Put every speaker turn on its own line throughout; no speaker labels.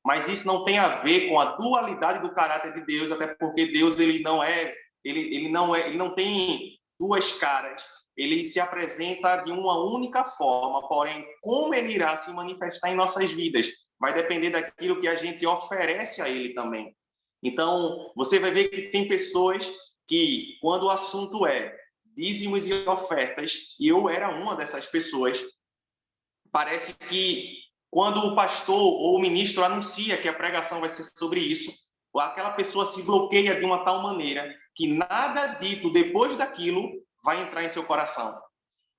Mas isso não tem a ver com a dualidade do caráter de Deus, até porque Deus ele não tem duas caras. Ele se apresenta de uma única forma, porém, como ele irá se manifestar em nossas vidas vai depender daquilo que a gente oferece a ele também. Então, você vai ver que tem pessoas que, quando o assunto é dízimos e ofertas, e eu era uma dessas pessoas, parece que quando o pastor ou o ministro anuncia que a pregação vai ser sobre isso, aquela pessoa se bloqueia de uma tal maneira que nada dito depois daquilo vai entrar em seu coração.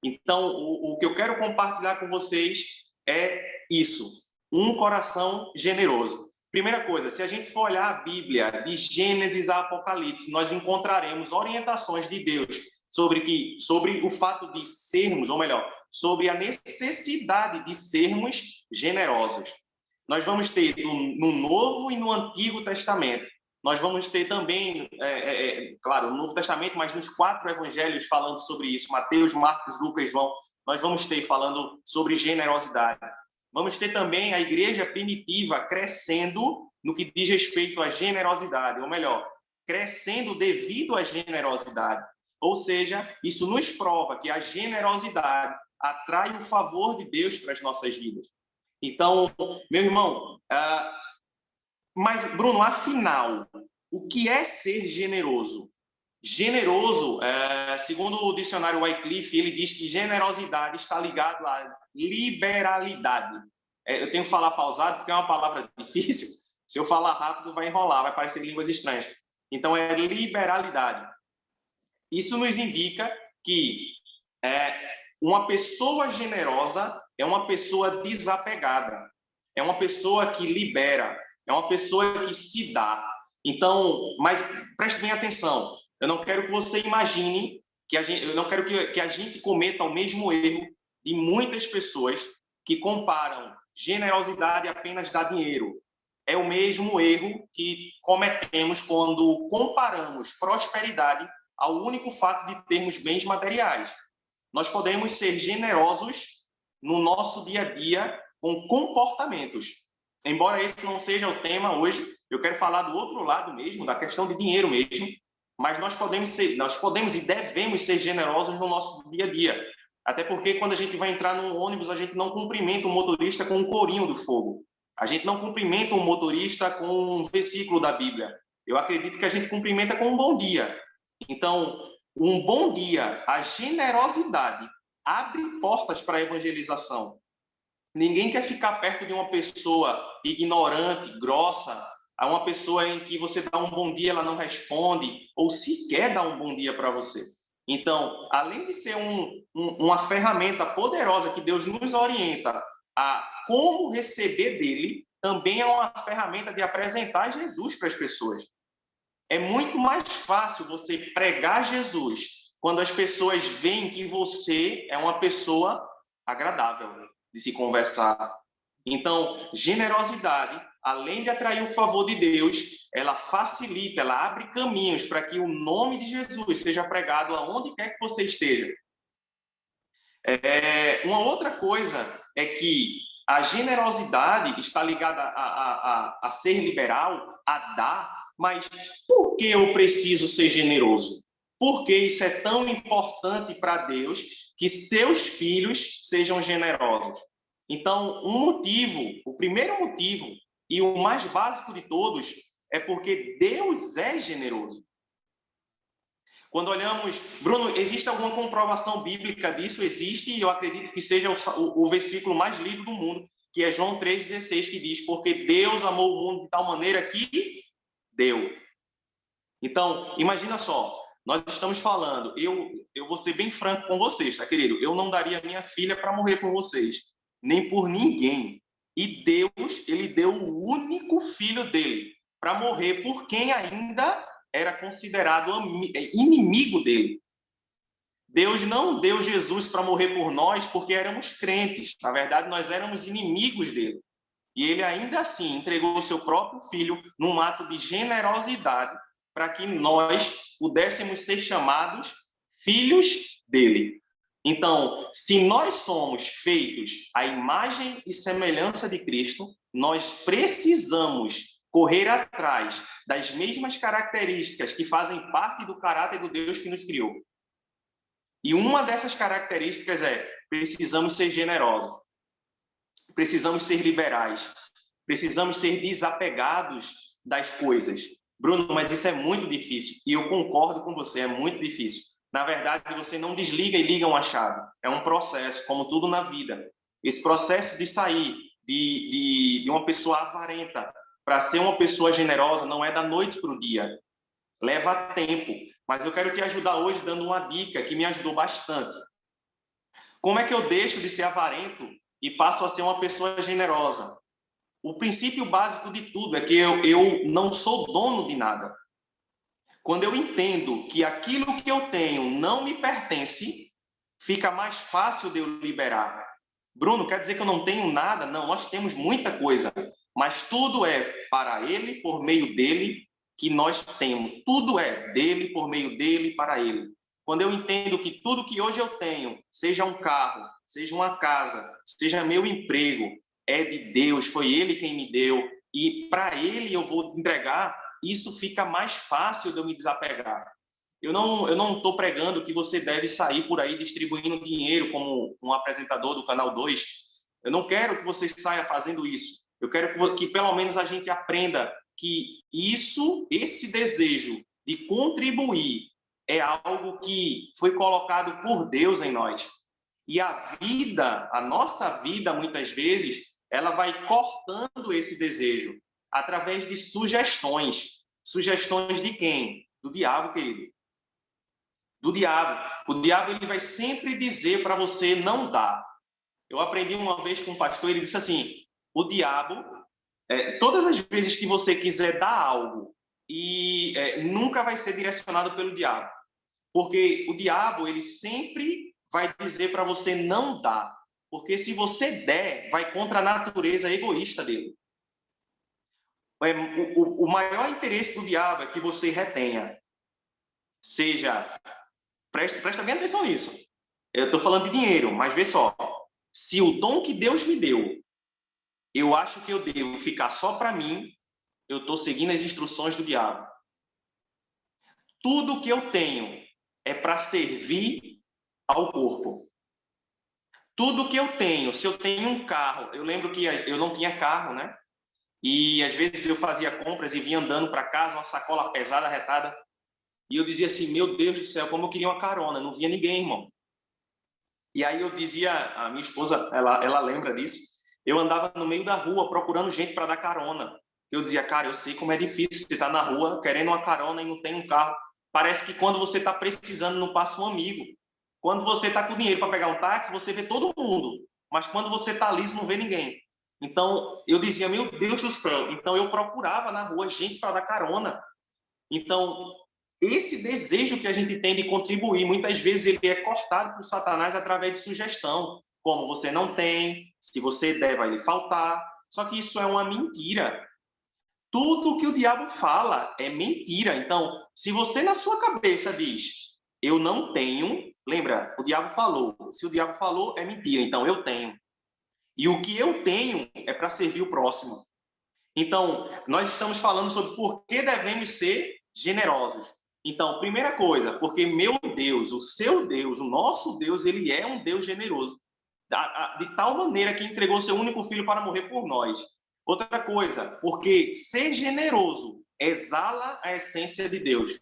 Então, o que eu quero compartilhar com vocês é isso, um coração generoso. Primeira coisa, se a gente for olhar a Bíblia, de Gênesis a Apocalipse, nós encontraremos orientações de Deus sobre o fato de sermos, ou melhor, sobre a necessidade de sermos generosos. Nós vamos ter no Novo e no Antigo Testamento. Nós vamos ter também, claro, no Novo Testamento, mas nos 4 evangelhos falando sobre isso, Mateus, Marcos, Lucas e João, nós vamos ter falando sobre generosidade. Vamos ter também a igreja primitiva crescendo no que diz respeito à generosidade, ou melhor, crescendo devido à generosidade. Ou seja, isso nos prova que a generosidade atrai o favor de Deus para as nossas vidas. Então, meu irmão, mas, Bruno, afinal, o que é ser generoso? Generoso, segundo o dicionário Wycliffe, ele diz que generosidade está ligado à liberalidade. Eu tenho que falar pausado porque é uma palavra difícil. Se eu falar rápido, vai enrolar, vai parecer línguas estranhas. Então, é liberalidade. Isso nos indica que uma pessoa generosa é uma pessoa desapegada, é uma pessoa que libera, é uma pessoa que se dá. Então, mas preste bem atenção, eu não quero que você imagine, eu não quero que a gente cometa o mesmo erro de muitas pessoas que comparam generosidade apenas dar dinheiro. É o mesmo erro que cometemos quando comparamos prosperidade ao único fato de termos bens materiais. Nós podemos ser generosos no nosso dia a dia com comportamentos. Embora esse não seja o tema hoje, eu quero falar do outro lado mesmo, da questão de dinheiro mesmo, mas nós podemos e devemos ser generosos no nosso dia a dia. Até porque quando a gente vai entrar num ônibus, a gente não cumprimenta o motorista com um corinho do fogo. A gente não cumprimenta o motorista com um versículo da Bíblia. Eu acredito que a gente cumprimenta com um bom dia. Então, um bom dia, a generosidade abre portas para a evangelização. Ninguém quer ficar perto de uma pessoa ignorante, grossa, a uma pessoa em que você dá um bom dia, ela não responde, ou sequer dá um bom dia para você. Então, além de ser uma ferramenta poderosa que Deus nos orienta a como receber dele, também é uma ferramenta de apresentar Jesus para as pessoas. É muito mais fácil você pregar Jesus quando as pessoas veem que você é uma pessoa agradável de se conversar. Então, generosidade, além de atrair o favor de Deus, ela facilita, ela abre caminhos para que o nome de Jesus seja pregado aonde quer que você esteja. Uma outra coisa é que a generosidade está ligada a ser liberal, a dar, mas por que eu preciso ser generoso? Por que isso é tão importante para Deus que seus filhos sejam generosos? Então, o primeiro motivo e o mais básico de todos é porque Deus é generoso. Quando olhamos, Bruno, existe alguma comprovação bíblica disso? Existe, e eu acredito que seja o versículo mais lido do mundo, que é João 3,16, que diz, porque Deus amou o mundo de tal maneira que deu. Então, imagina só, nós estamos falando, eu vou ser bem franco com vocês, tá, querido? Eu não daria minha filha para morrer por vocês, nem por ninguém. E Deus, ele deu o único filho dele para morrer por quem ainda era considerado inimigo dele. Deus não deu Jesus para morrer por nós porque éramos crentes. Na verdade, nós éramos inimigos dele. E ele ainda assim entregou o seu próprio filho num ato de generosidade para que nós pudéssemos ser chamados filhos dele. Então, se nós somos feitos à imagem e semelhança de Cristo, nós precisamos correr atrás das mesmas características que fazem parte do caráter do Deus que nos criou. E uma dessas características é: precisamos ser generosos, precisamos ser liberais, precisamos ser desapegados das coisas. Bruno, mas isso é muito difícil. E eu concordo com você, é muito difícil. Na verdade, você não desliga e liga uma chave. É um processo, como tudo na vida. Esse processo de sair de uma pessoa avarenta para ser uma pessoa generosa não é da noite para o dia. Leva tempo. Mas eu quero te ajudar hoje dando uma dica que me ajudou bastante. Como é que eu deixo de ser avarento e passo a ser uma pessoa generosa? O princípio básico de tudo é que eu não sou dono de nada. Quando eu entendo que aquilo que eu tenho não me pertence, fica mais fácil de eu liberar. Bruno, quer dizer que eu não tenho nada? Não, nós temos muita coisa, mas tudo é para Ele, por meio dEle, que nós temos. Tudo é dEle, por meio dEle, para Ele. Quando eu entendo que tudo que hoje eu tenho, seja um carro, seja uma casa, seja meu emprego, é de Deus, foi Ele quem me deu, e para Ele eu vou entregar, isso fica mais fácil de eu me desapegar. Eu não estou pregando que você deve sair por aí distribuindo dinheiro como um apresentador do Canal 2. Eu não quero que você saia fazendo isso. Eu quero que pelo menos a gente aprenda que esse desejo de contribuir é algo que foi colocado por Deus em nós. E a nossa vida, muitas vezes, ela vai cortando esse desejo através de sugestões. Sugestões de quem? Do diabo, querido. Do diabo. O diabo ele vai sempre dizer para você não dar. Eu aprendi uma vez com um pastor, ele disse assim, o diabo, todas as vezes que você quiser dar algo, nunca vai ser direcionado pelo diabo. Porque o diabo, ele sempre vai dizer para você não dar. Porque se você der, vai contra a natureza egoísta dele. O maior interesse do diabo é que você retenha. Seja, presta bem atenção nisso. Eu estou falando de dinheiro, mas vê só. Se o dom que Deus me deu, eu acho que eu devo ficar só para mim, eu estou seguindo as instruções do diabo. Tudo que eu tenho é para servir ao corpo. Tudo que eu tenho, se eu tenho um carro, eu lembro que eu não tinha carro, né? E às vezes eu fazia compras e vinha andando para casa, uma sacola pesada, retada, e eu dizia assim, meu Deus do céu, como eu queria uma carona, não via ninguém, irmão. E aí eu dizia, a minha esposa, ela lembra disso, eu andava no meio da rua procurando gente para dar carona. Eu dizia, cara, eu sei como é difícil, você está na rua querendo uma carona e não tem um carro. Parece que quando você está precisando, não passa um amigo. Quando você está com dinheiro para pegar um táxi, você vê todo mundo. Mas quando você está liso, não vê ninguém. Então, eu dizia, meu Deus do céu. Então, eu procurava na rua gente para dar carona. Então, esse desejo que a gente tem de contribuir, muitas vezes ele é cortado por Satanás através de sugestão. Como você não tem, se você der, vai lhe faltar. Só que isso é uma mentira. Tudo que o diabo fala é mentira. Então, se você na sua cabeça diz, eu não tenho, lembra, o diabo falou. Se o diabo falou, é mentira. Então, eu tenho. E o que eu tenho é para servir o próximo. Então, nós estamos falando sobre por que devemos ser generosos. Então, primeira coisa, porque meu Deus, o seu Deus, o nosso Deus, ele é um Deus generoso. De tal maneira que entregou seu único filho para morrer por nós. Outra coisa, porque ser generoso exala a essência de Deus.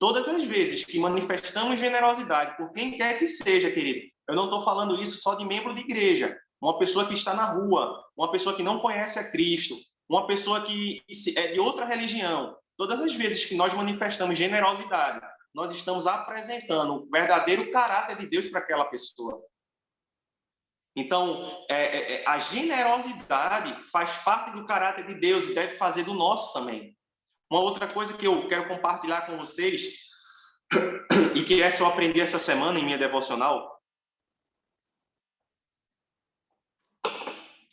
Todas as vezes que manifestamos generosidade por quem quer que seja, querido, eu não estou falando isso só de membro de igreja, uma pessoa que está na rua, uma pessoa que não conhece a Cristo, uma pessoa que é de outra religião. Todas as vezes que nós manifestamos generosidade, nós estamos apresentando o verdadeiro caráter de Deus para aquela pessoa. Então, a generosidade faz parte do caráter de Deus e deve fazer do nosso também. Uma outra coisa que eu quero compartilhar com vocês, e que essa eu aprendi essa semana em minha devocional,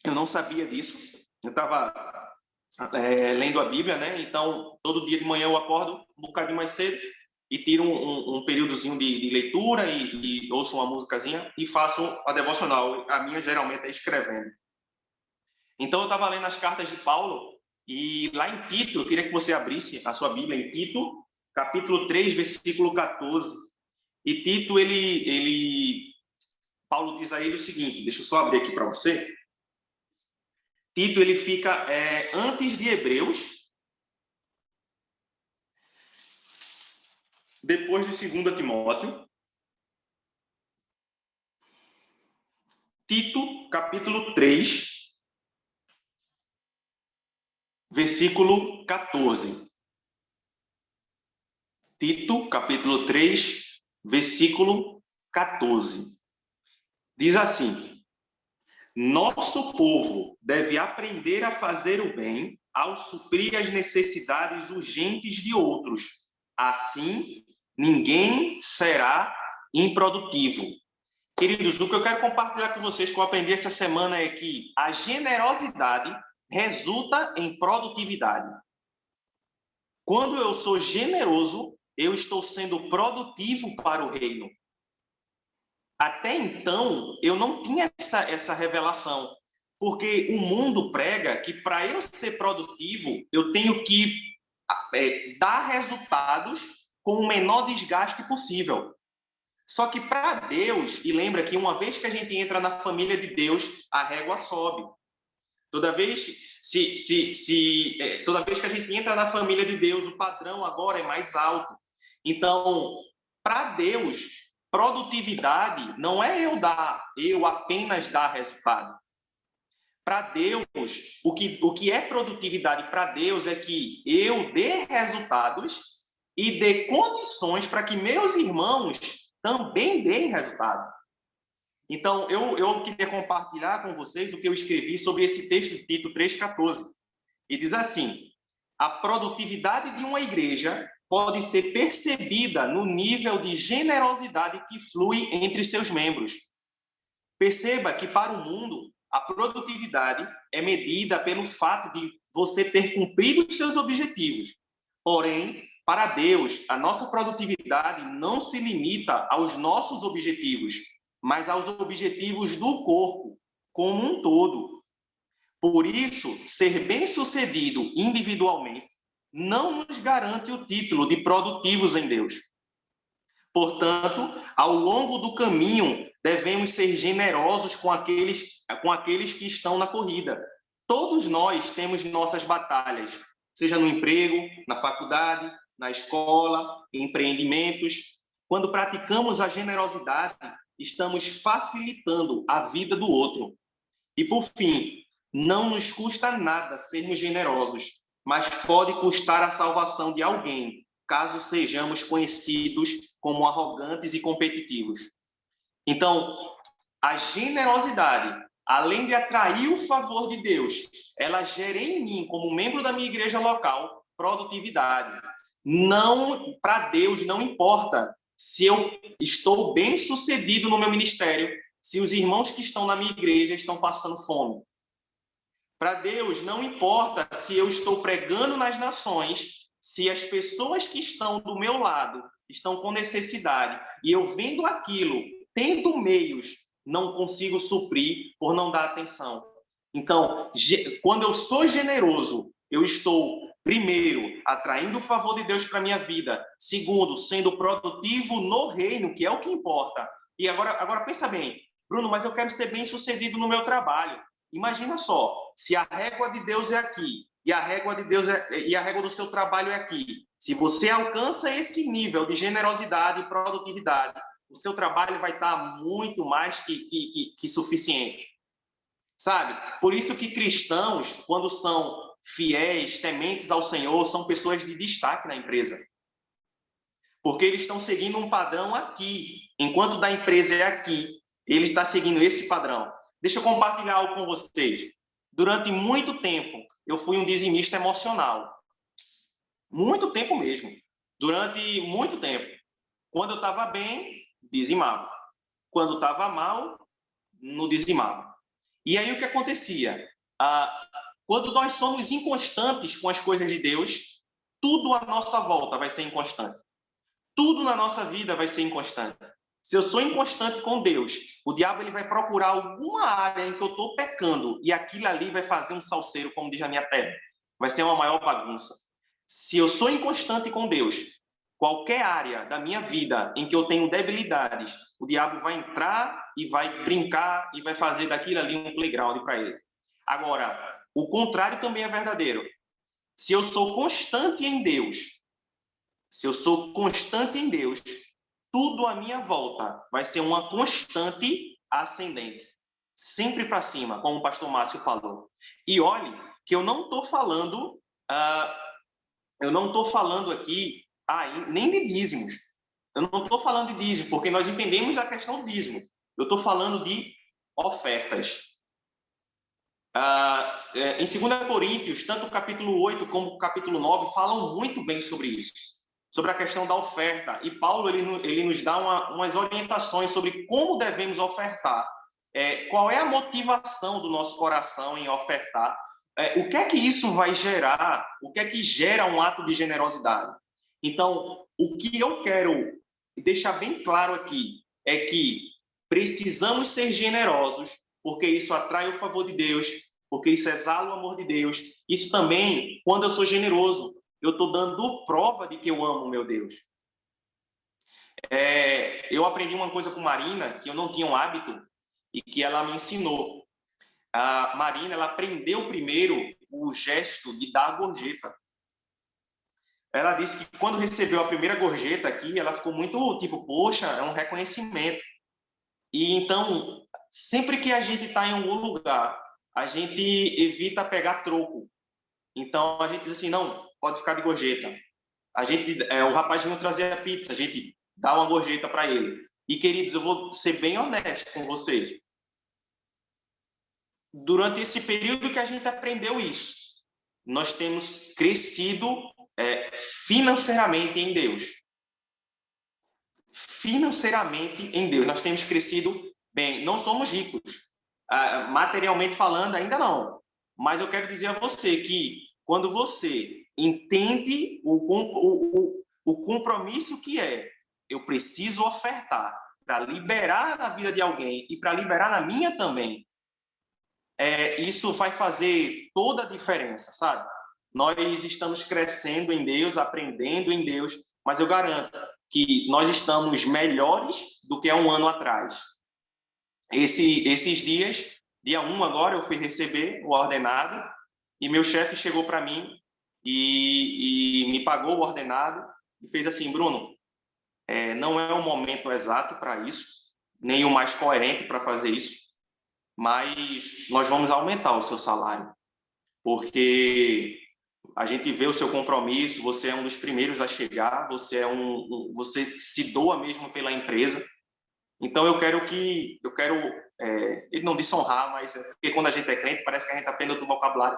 eu não sabia disso, eu estava lendo a Bíblia, né? Então, todo dia de manhã eu acordo um bocadinho mais cedo, e tiro um períodozinho de leitura e ouço uma musicazinha e faço a devocional. A minha geralmente é escrevendo. Então eu estava lendo as cartas de Paulo e lá em Tito, eu queria que você abrisse a sua Bíblia em Tito, capítulo 3, versículo 14. E Tito, Paulo diz a ele o seguinte, deixa eu só abrir aqui para você. Tito, ele fica antes de Hebreus, depois de 2 Timóteo. Tito, capítulo 3, versículo 14. Tito, capítulo 3, versículo 14. Diz assim: nosso povo deve aprender a fazer o bem ao suprir as necessidades urgentes de outros. Assim, ninguém será improdutivo. Queridos, o que eu quero compartilhar com vocês que eu aprendi essa semana é que a generosidade resulta em produtividade. Quando eu sou generoso, eu estou sendo produtivo para o reino. Até então, eu não tinha essa revelação, porque o mundo prega que para eu ser produtivo, eu tenho que dar resultados com o menor desgaste possível. Só que para Deus, e lembra que uma vez que a gente entra na família de Deus, a régua sobe. Toda vez que a gente entra na família de Deus, o padrão agora é mais alto. Então, para Deus, produtividade não é eu apenas dar resultado. Para Deus, o que é produtividade para Deus é que eu dê resultados e dê condições para que meus irmãos também deem resultado. Então, eu queria compartilhar com vocês o que eu escrevi sobre esse texto de Tito 3,14. E diz assim: a produtividade de uma igreja pode ser percebida no nível de generosidade que flui entre seus membros. Perceba que, para o mundo, a produtividade é medida pelo fato de você ter cumprido os seus objetivos. Porém, para Deus, a nossa produtividade não se limita aos nossos objetivos, mas aos objetivos do corpo como um todo. Por isso, ser bem-sucedido individualmente não nos garante o título de produtivos em Deus. Portanto, ao longo do caminho, devemos ser generosos com aqueles que estão na corrida. Todos nós temos nossas batalhas, seja no emprego, na faculdade, na escola, em empreendimentos. Quando praticamos a generosidade, estamos facilitando a vida do outro. E, por fim, não nos custa nada sermos generosos, mas pode custar a salvação de alguém, caso sejamos conhecidos como arrogantes e competitivos. Então, a generosidade, além de atrair o favor de Deus, ela gera em mim, como membro da minha igreja local, produtividade. Não, para Deus, não importa se eu estou bem sucedido no meu ministério, se os irmãos que estão na minha igreja estão passando fome. Para Deus, não importa se eu estou pregando nas nações, se as pessoas que estão do meu lado estão com necessidade e eu vendo aquilo, tendo meios, não consigo suprir por não dar atenção. Então, quando eu sou generoso, eu estou, primeiro, atraindo o favor de Deus para a minha vida. Segundo, sendo produtivo no reino, que é o que importa. E agora pensa bem, Bruno, mas eu quero ser bem-sucedido no meu trabalho. Imagina só, se a régua de Deus é aqui e a régua de Deus e a régua do seu trabalho é aqui. Se você alcança esse nível de generosidade e produtividade, o seu trabalho vai estar muito mais que suficiente. Sabe? Por isso que cristãos, quando são fiéis, tementes ao Senhor, são pessoas de destaque na empresa. Porque eles estão seguindo um padrão aqui. Enquanto da empresa é aqui, ele está seguindo esse padrão. Deixa eu compartilhar algo com vocês. Durante muito tempo, eu fui um dizimista emocional. Muito tempo mesmo. Durante muito tempo. Quando eu estava bem, dizimava. Quando estava mal, não dizimava. E aí o que acontecia? Quando nós somos inconstantes com as coisas de Deus, tudo à nossa volta vai ser inconstante. Tudo na nossa vida vai ser inconstante. Se eu sou inconstante com Deus, o diabo ele vai procurar alguma área em que eu estou pecando e aquilo ali vai fazer um salseiro, como diz a minha terra. Vai ser uma maior bagunça. Se eu sou inconstante com Deus, qualquer área da minha vida em que eu tenho debilidades, o diabo vai entrar e vai brincar e vai fazer daquilo ali um playground para ele. Agora, o contrário também é verdadeiro. Se eu sou constante em Deus, se eu sou constante em Deus, tudo à minha volta vai ser uma constante ascendente. Sempre para cima, como o pastor Márcio falou. E olhe que eu não estou falando, aqui nem de dízimos. Eu não estou falando de dízimo, porque nós entendemos a questão do dízimo. Eu estou falando de ofertas. Em 2 Coríntios, tanto o capítulo 8 como o capítulo 9 falam muito bem sobre isso, sobre a questão da oferta. E Paulo ele nos dá umas orientações sobre como devemos ofertar, qual é a motivação do nosso coração em ofertar, o que é que isso vai gerar, o que é que gera um ato de generosidade. Então, o que eu quero deixar bem claro aqui é que precisamos ser generosos, porque isso atrai o favor de Deus, porque isso exala o amor de Deus. Isso também, quando eu sou generoso, eu estou dando prova de que eu amo meu Deus. Eu aprendi uma coisa com Marina, que eu não tinha um hábito, e que ela me ensinou. A Marina, ela aprendeu primeiro o gesto de dar a gorjeta. Ela disse que quando recebeu a primeira gorjeta aqui, ela ficou muito tipo, poxa, é um reconhecimento. E então, sempre que a gente está em algum lugar, a gente evita pegar troco. Então, a gente diz assim, não, pode ficar de gorjeta. O rapaz veio trazer a pizza, a gente dá uma gorjeta para ele. E, queridos, eu vou ser bem honesto com vocês. Durante esse período que a gente aprendeu isso, nós temos crescido financeiramente em Deus. Financeiramente em Deus. Nós temos crescido bem. Não somos ricos. Materialmente falando, ainda não. Mas eu quero dizer a você que quando você entende o compromisso que eu preciso ofertar para liberar na vida de alguém e para liberar na minha também, isso vai fazer toda a diferença, sabe? Nós estamos crescendo em Deus, aprendendo em Deus, mas eu garanto que nós estamos melhores do que há um ano atrás. Esses dias, dia 1 agora, eu fui receber o ordenado e meu chefe chegou para mim e me pagou o ordenado e fez assim, Bruno, não é o momento exato para isso, nem o mais coerente para fazer isso, mas nós vamos aumentar o seu salário, porque a gente vê o seu compromisso, você é um dos primeiros a chegar, você se doa mesmo pela empresa. Então eu quero ele não disse honrar, mas porque quando a gente é crente parece que a gente aprende outro vocabulário.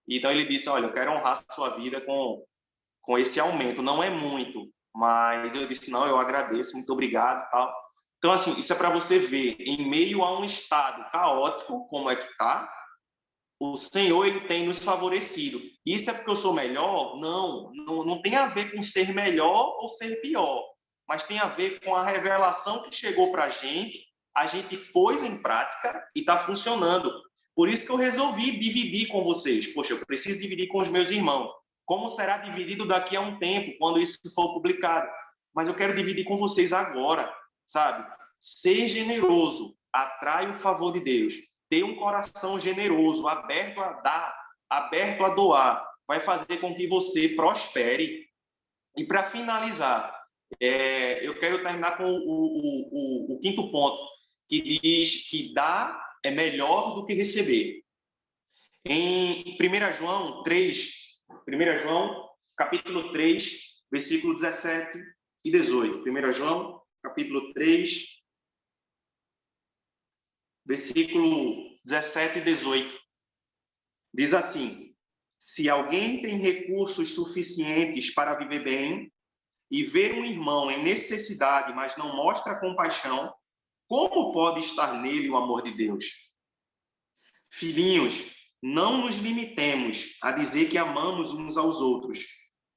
Então ele disse, olha, eu quero honrar a sua vida com esse aumento, não é muito, mas eu disse, não, eu agradeço, muito obrigado, tal. Então assim, isso é para você ver, em meio a um estado caótico, como é que está, o Senhor ele tem nos favorecido. Isso é porque eu sou melhor? Não tem a ver com ser melhor ou ser pior, mas tem a ver com a revelação que chegou para a gente pôs em prática e está funcionando. Por isso que eu resolvi dividir com vocês. Poxa, eu preciso dividir com os meus irmãos. Como será dividido daqui a um tempo, quando isso for publicado? Mas eu quero dividir com vocês agora, sabe? Ser generoso atrai o favor de Deus. Ter um coração generoso, aberto a dar, aberto a doar, vai fazer com que você prospere. E para finalizar, eu quero terminar com o quinto ponto, que diz que dar é melhor do que receber. Em 1 João, capítulo 3, versículo 17 e 18. 1 João, capítulo 3, versículo 17 e 18. Diz assim, se alguém tem recursos suficientes para viver bem e ver um irmão em necessidade, mas não mostra compaixão, como pode estar nele o amor de Deus? Filhinhos, não nos limitemos a dizer que amamos uns aos outros.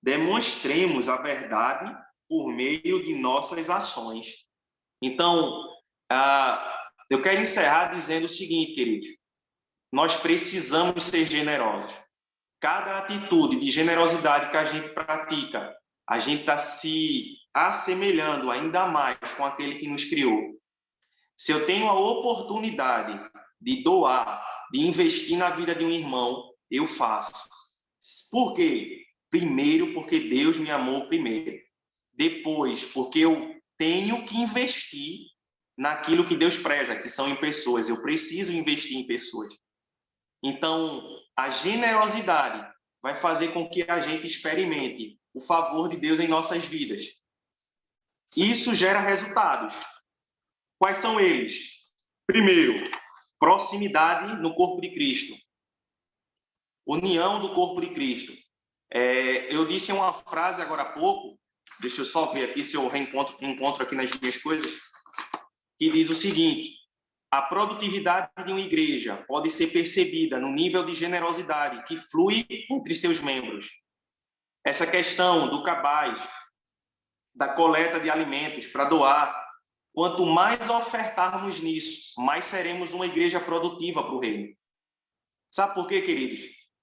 Demonstremos a verdade por meio de nossas ações. Então, eu quero encerrar dizendo o seguinte, queridos. Nós precisamos ser generosos. Cada atitude de generosidade que a gente pratica, a gente está se assemelhando ainda mais com aquele que nos criou. Se eu tenho a oportunidade de doar, de investir na vida de um irmão, eu faço. Por quê? Primeiro, porque Deus me amou primeiro. Depois, porque eu tenho que investir naquilo que Deus preza, que são em pessoas. Eu preciso investir em pessoas. Então, a generosidade vai fazer com que a gente experimente o favor de Deus em nossas vidas. Isso gera resultados. Quais são eles? Primeiro, proximidade no corpo de Cristo. União do corpo de Cristo. Eu disse uma frase agora há pouco, deixa eu só ver aqui se eu encontro aqui nas minhas coisas, que diz o seguinte: a produtividade de uma igreja pode ser percebida no nível de generosidade que flui entre seus membros. Essa questão do cabaz, da coleta de alimentos para doar, quanto mais ofertarmos nisso, mais seremos uma igreja produtiva para o reino. Sabe por quê, queridos?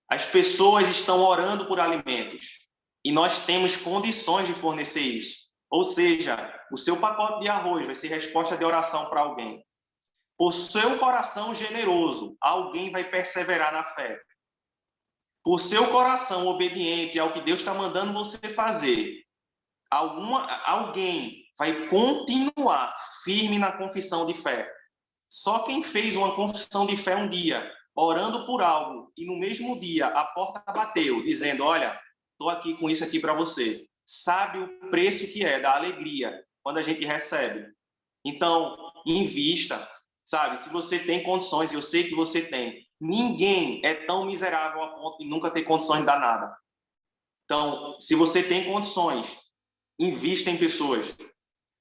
As pessoas estão orando por alimentos e nós temos condições de fornecer isso. Ou seja, o seu pacote de arroz vai ser resposta de oração para alguém. Por seu coração generoso, alguém vai perseverar na fé. Por seu coração obediente ao que Deus está mandando você fazer, alguém vai continuar firme na confissão de fé. Só quem fez uma confissão de fé um dia, orando por algo, e no mesmo dia a porta bateu, dizendo: olha, estou aqui com isso aqui para você, sabe o preço que é da alegria quando a gente recebe. Então, invista. Sabe, se você tem condições, eu sei que você tem, ninguém é tão miserável a ponto de nunca ter condições de dar nada. Então, se você tem condições, invista em pessoas.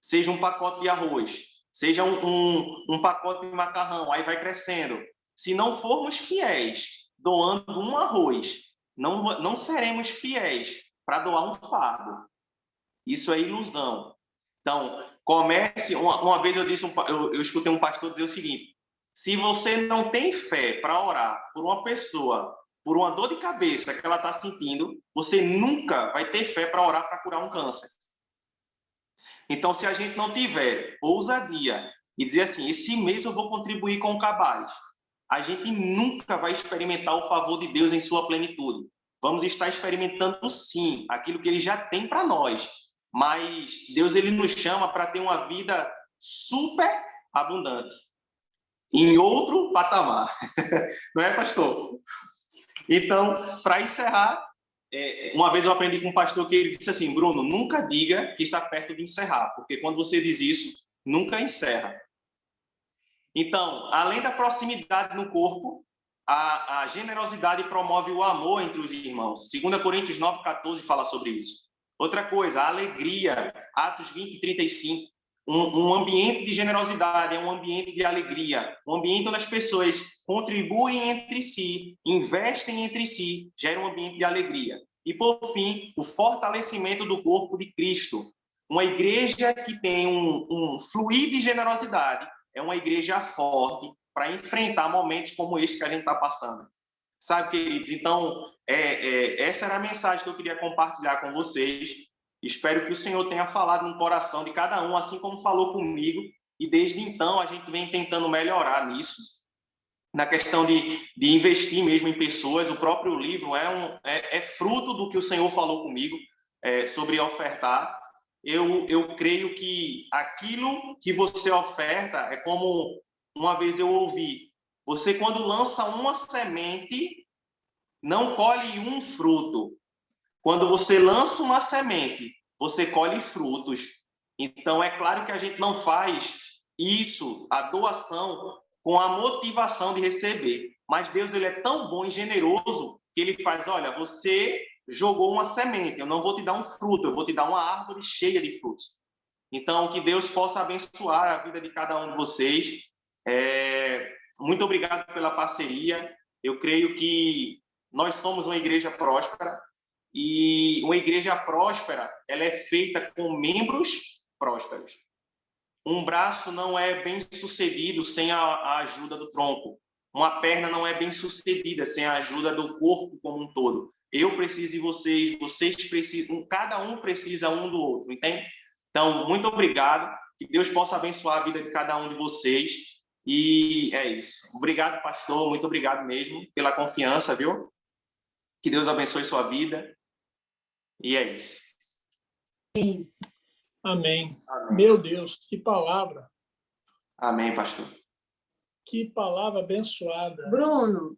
Seja um pacote de arroz, seja um pacote de macarrão, aí vai crescendo. Se não formos fiéis doando um arroz, não seremos fiéis para doar um fardo. Isso é ilusão. Então, comece. Uma vez eu escutei um pastor dizer o seguinte: se você não tem fé para orar por uma pessoa, por uma dor de cabeça que ela está sentindo, você nunca vai ter fé para orar para curar um câncer. Então, se a gente não tiver ousadia e dizer assim: esse mês eu vou contribuir com o cabaz, a gente nunca vai experimentar o favor de Deus em sua plenitude. Vamos estar experimentando, sim, aquilo que Ele já tem para nós. Mas Deus, Ele nos chama para ter uma vida super abundante, em outro patamar. Não é, pastor? Então, para encerrar, uma vez eu aprendi com um pastor que ele disse assim: Bruno, nunca diga que está perto de encerrar, porque quando você diz isso, nunca encerra. Então, além da proximidade no corpo, a generosidade promove o amor entre os irmãos. 2 Coríntios 9,14 fala sobre isso. Outra coisa, a alegria, Atos 20 e 35. Um ambiente de generosidade é um ambiente de alegria, um ambiente onde as pessoas contribuem entre si, investem entre si, gera um ambiente de alegria. E, por fim, o fortalecimento do corpo de Cristo. Uma igreja que tem um fluir de generosidade é uma igreja forte para enfrentar momentos como este que a gente está passando. Sabe, queridos? Então, essa era a mensagem que eu queria compartilhar com vocês. Espero que o Senhor tenha falado no coração de cada um, assim como falou comigo. E desde então, a gente vem tentando melhorar nisso. Na questão de investir mesmo em pessoas. O próprio livro é fruto do que o Senhor falou comigo sobre ofertar. Eu creio que aquilo que você oferta é como uma vez eu ouvi: você, quando lança uma semente, não colhe um fruto. Quando você lança uma semente, você colhe frutos. Então, é claro que a gente não faz isso, a doação, com a motivação de receber. Mas Deus, Ele é tão bom e generoso que Ele faz: olha, você jogou uma semente, eu não vou te dar um fruto, eu vou te dar uma árvore cheia de frutos. Então, que Deus possa abençoar a vida de cada um de vocês. Muito obrigado pela parceria. Eu creio que nós somos uma igreja próspera E uma igreja próspera, ela é feita com membros prósperos. Um braço não é bem sucedido sem a ajuda do tronco. Uma perna não é bem sucedida sem a ajuda do corpo como um todo. Eu preciso de vocês, vocês precisam, cada um precisa um do outro, entende? Então, muito obrigado. Que Deus possa abençoar a vida de cada um de vocês. E é isso. Obrigado, pastor. Muito obrigado mesmo pela confiança, viu? Que Deus abençoe sua vida. E é isso.
Amém.
Amém.
Meu Deus, que palavra.
Amém, pastor.
Que palavra abençoada.
Bruno,